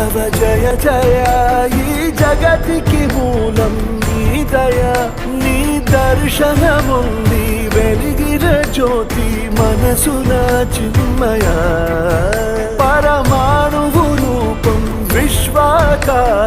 తవ జయ జయ ఈ జగతికి మూలం నీ దయ నీ దర్శనముంది వెలిగిన జ్యోతి మనసున చిన్మయ పరమాణువు రూపం విశ్వాకార